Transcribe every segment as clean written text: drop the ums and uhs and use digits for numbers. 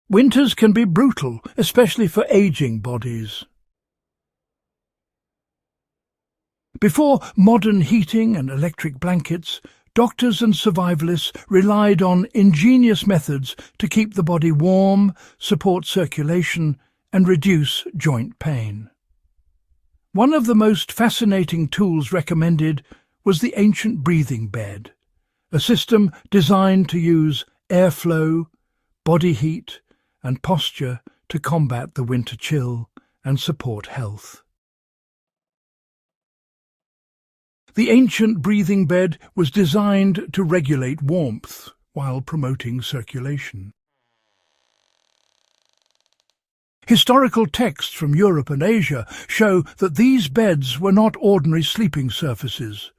Winters can be brutal, especially for aging bodies. Before modern heating and electric blankets, doctors and survivalists relied on ingenious methods to keep the body warm, support circulation, and reduce joint pain. One of the most fascinating tools recommended was the ancient breathing bed, a system designed to use airflow, body heat, and posture to combat the winter chill and support health. The ancient breathing bed was designed to regulate warmth while promoting circulation. Historical texts from Europe and Asia show that these beds were not ordinary sleeping surfaces.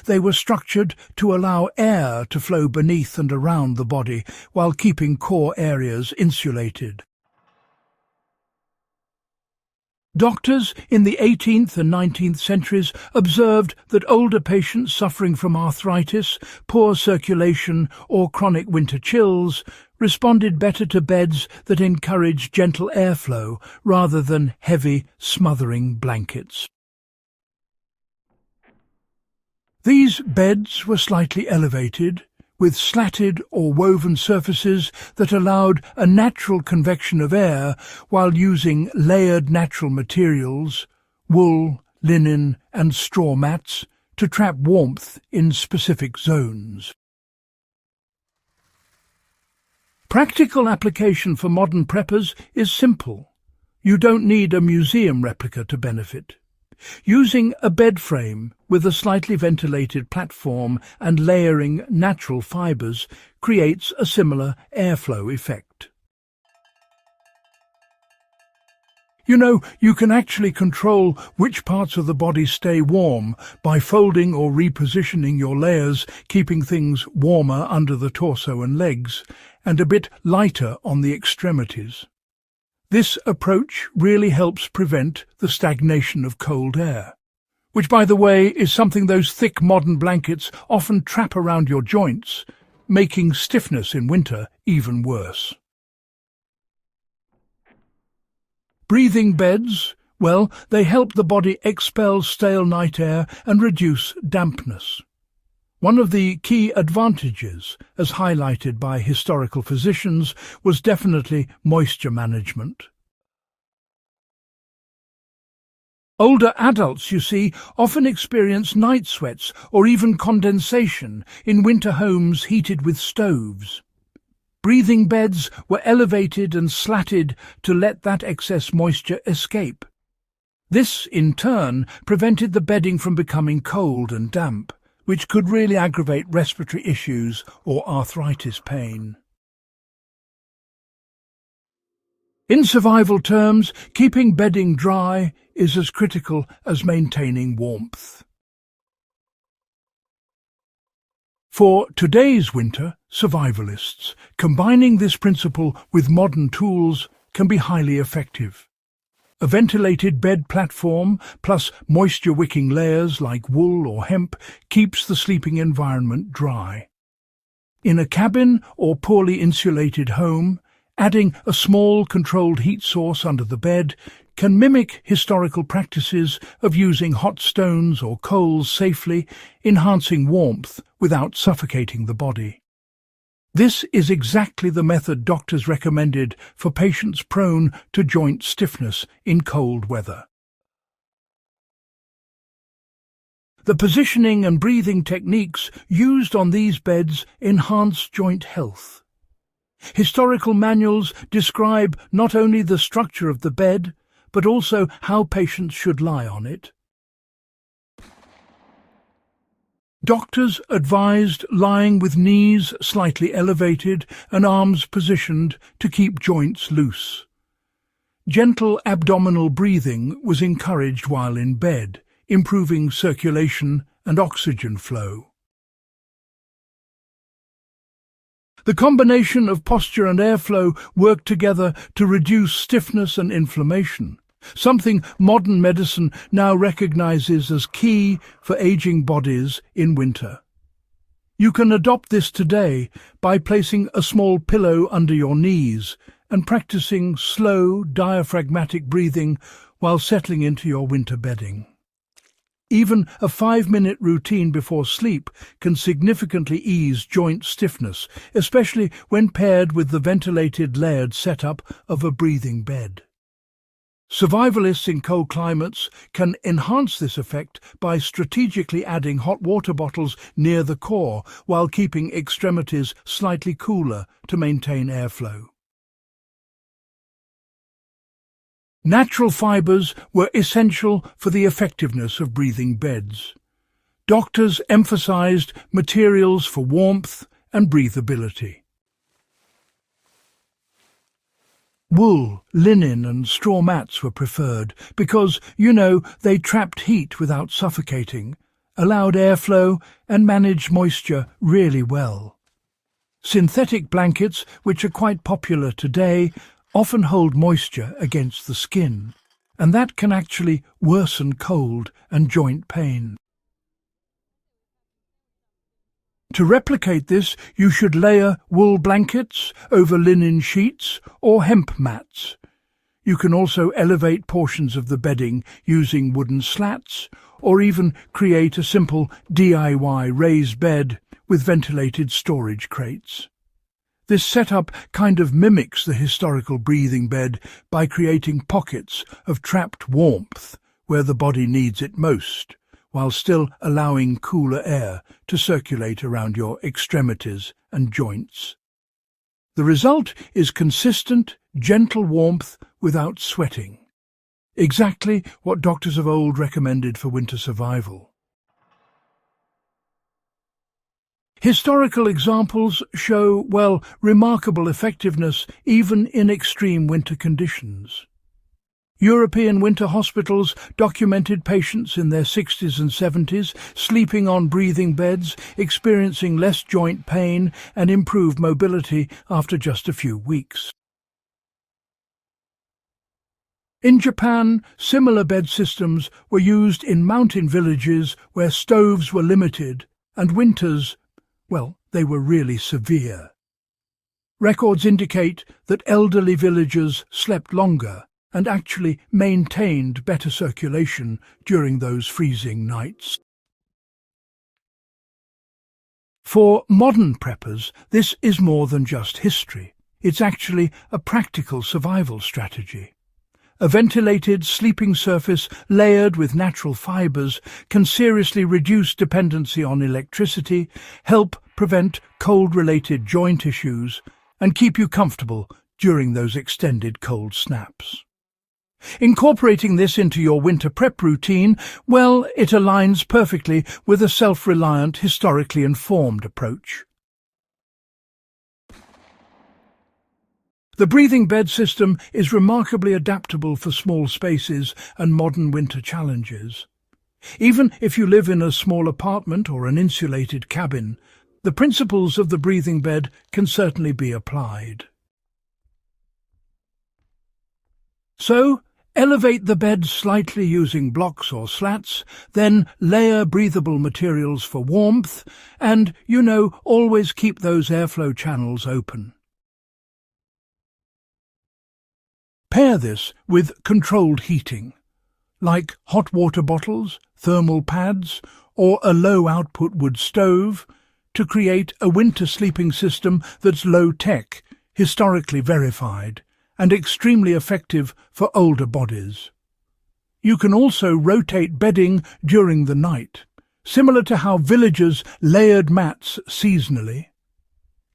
They were structured to allow air to flow beneath and around the body while keeping core areas insulated. Doctors in the 18th and 19th centuries observed that older patients suffering from arthritis, poor circulation, or chronic winter chills responded better to beds that encouraged gentle airflow rather than heavy, smothering blankets. These beds were slightly elevated, with slatted or woven surfaces that allowed a natural convection of air while using layered natural materials, wool, linen and straw mats, to trap warmth in specific zones. Practical application for modern preppers is simple. You don't need a museum replica to benefit. Using a bed frame with a slightly ventilated platform and layering natural fibres creates a similar airflow effect. You can actually control which parts of the body stay warm by folding or repositioning your layers, keeping things warmer under the torso and legs, and a bit lighter on the extremities. This approach really helps prevent the stagnation of cold air, which, by the way, is something those thick modern blankets often trap around your joints, making stiffness in winter even worse. Breathing beds, well, they help the body expel stale night air and reduce dampness. One of the key advantages, as highlighted by historical physicians, was definitely moisture management. Older adults, you see, often experience night sweats or even condensation in winter homes heated with stoves. Breathing beds were elevated and slatted to let that excess moisture escape. This, in turn, prevented the bedding from becoming cold and damp, which could really aggravate respiratory issues or arthritis pain. In survival terms, keeping bedding dry is as critical as maintaining warmth. For today's winter, survivalists, combining this principle with modern tools can be highly effective. A ventilated bed platform plus moisture-wicking layers like wool or hemp keeps the sleeping environment dry. In a cabin or poorly insulated home, adding a small controlled heat source under the bed can mimic historical practices of using hot stones or coals safely, enhancing warmth without suffocating the body. This is exactly the method doctors recommended for patients prone to joint stiffness in cold weather. The positioning and breathing techniques used on these beds enhance joint health. Historical manuals describe not only the structure of the bed, but also how patients should lie on it. Doctors advised lying with knees slightly elevated and arms positioned to keep joints loose. Gentle abdominal breathing was encouraged while in bed, improving circulation and oxygen flow. The combination of posture and airflow worked together to reduce stiffness and inflammation, something modern medicine now recognizes as key for aging bodies in winter. You can adopt this today by placing a small pillow under your knees and practicing slow, diaphragmatic breathing while settling into your winter bedding. Even a 5-minute routine before sleep can significantly ease joint stiffness, especially when paired with the ventilated layered setup of a breathing bed. Survivalists in cold climates can enhance this effect by strategically adding hot water bottles near the core while keeping extremities slightly cooler to maintain airflow. Natural fibers were essential for the effectiveness of breathing beds. Doctors emphasized materials for warmth and breathability. Wool, linen and straw mats were preferred because, they trapped heat without suffocating, allowed airflow and managed moisture really well. Synthetic blankets, which are quite popular today, often hold moisture against the skin, and that can actually worsen cold and joint pain. To replicate this, you should layer wool blankets over linen sheets or hemp mats. You can also elevate portions of the bedding using wooden slats, or even create a simple DIY raised bed with ventilated storage crates. This setup kind of mimics the historical breathing bed by creating pockets of trapped warmth where the body needs it most, while still allowing cooler air to circulate around your extremities and joints. The result is consistent, gentle warmth without sweating. Exactly what doctors of old recommended for winter survival. Historical examples show, remarkable effectiveness even in extreme winter conditions. European winter hospitals documented patients in their 60s and 70s sleeping on breathing beds, experiencing less joint pain and improved mobility after just a few weeks. In Japan, similar bed systems were used in mountain villages where stoves were limited and winters, they were really severe. Records indicate that elderly villagers slept longer and actually maintained better circulation during those freezing nights. For modern preppers, this is more than just history. It's actually a practical survival strategy. A ventilated sleeping surface layered with natural fibers can seriously reduce dependency on electricity, help prevent cold-related joint issues, and keep you comfortable during those extended cold snaps. Incorporating this into your winter prep routine, it aligns perfectly with a self-reliant, historically informed approach. The breathing bed system is remarkably adaptable for small spaces and modern winter challenges. Even if you live in a small apartment or an insulated cabin, the principles of the breathing bed can certainly be applied. So, elevate the bed slightly using blocks or slats, then layer breathable materials for warmth, and, always keep those airflow channels open. Pair this with controlled heating, like hot water bottles, thermal pads, or a low-output wood stove, to create a winter sleeping system that's low-tech, historically verified, and extremely effective for older bodies. You can also rotate bedding during the night, similar to how villagers layered mats seasonally.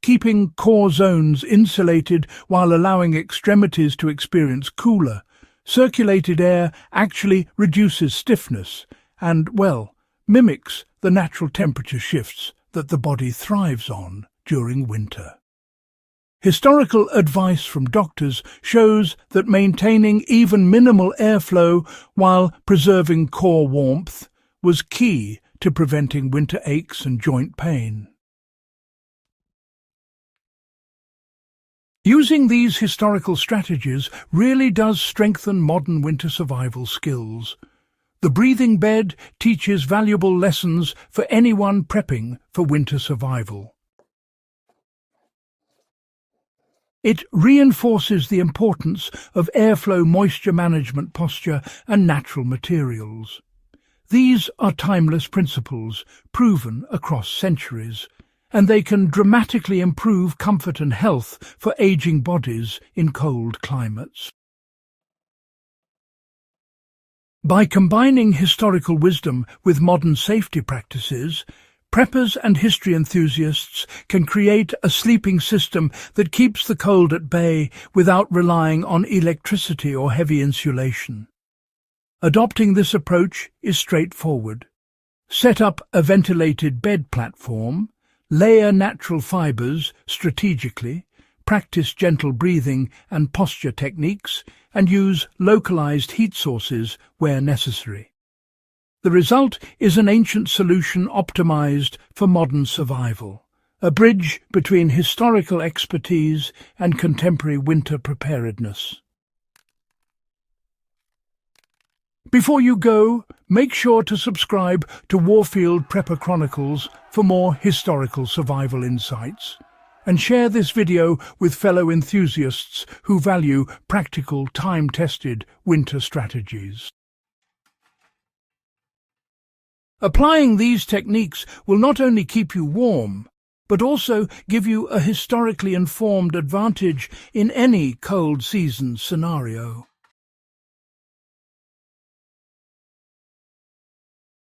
Keeping core zones insulated while allowing extremities to experience cooler, circulated air actually reduces stiffness and, mimics the natural temperature shifts that the body thrives on during winter. Historical advice from doctors shows that maintaining even minimal airflow while preserving core warmth was key to preventing winter aches and joint pain. Using these historical strategies really does strengthen modern winter survival skills. The breathing bed teaches valuable lessons for anyone prepping for winter survival. It reinforces the importance of airflow, moisture management, posture, and natural materials. These are timeless principles, proven across centuries, and they can dramatically improve comfort and health for aging bodies in cold climates. By combining historical wisdom with modern safety practices, preppers and history enthusiasts can create a sleeping system that keeps the cold at bay without relying on electricity or heavy insulation. Adopting this approach is straightforward. Set up a ventilated bed platform, layer natural fibers strategically, practice gentle breathing and posture techniques, and use localized heat sources where necessary. The result is an ancient solution optimized for modern survival, a bridge between historical expertise and contemporary winter preparedness. Before you go, make sure to subscribe to Warfield Prepper Chronicles for more historical survival insights, and share this video with fellow enthusiasts who value practical, time-tested winter strategies. Applying these techniques will not only keep you warm, but also give you a historically informed advantage in any cold season scenario.